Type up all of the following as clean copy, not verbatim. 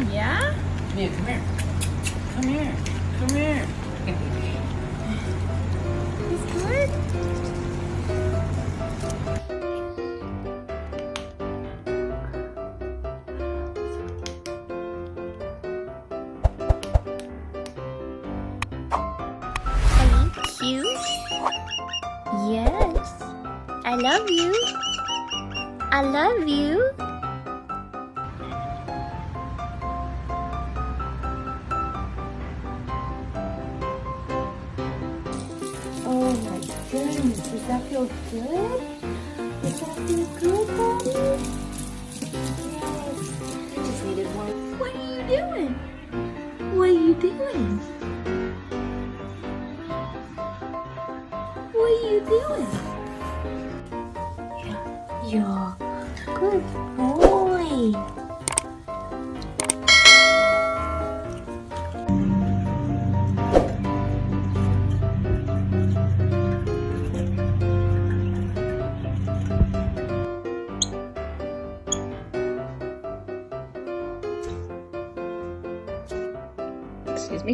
doing, yeah? Mia, come here. Come here. Come here. He's good? Are you cute? Yes. I love you. I love you. Oh my goodness, does that feel good? Does that feel good, Daddy? Yes. I just needed one. What are you doing? What are you doing? What are you doing? Yeah, good boy. Excuse me.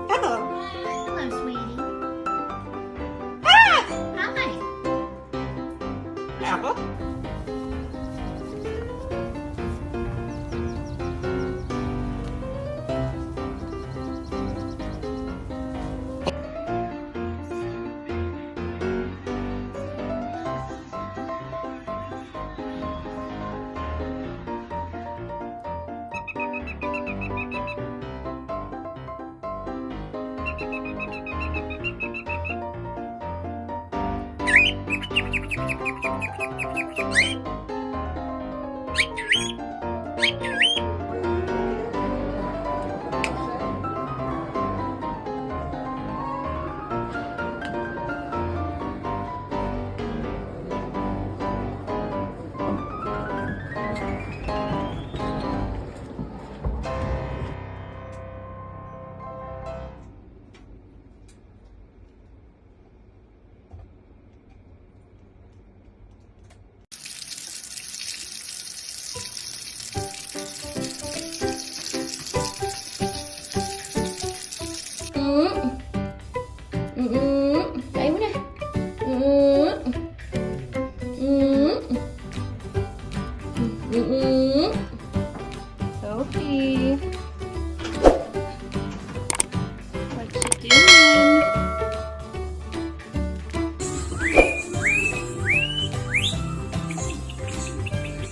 Hello, sweetie. Hi. Apple? Kain mo na. Sophie.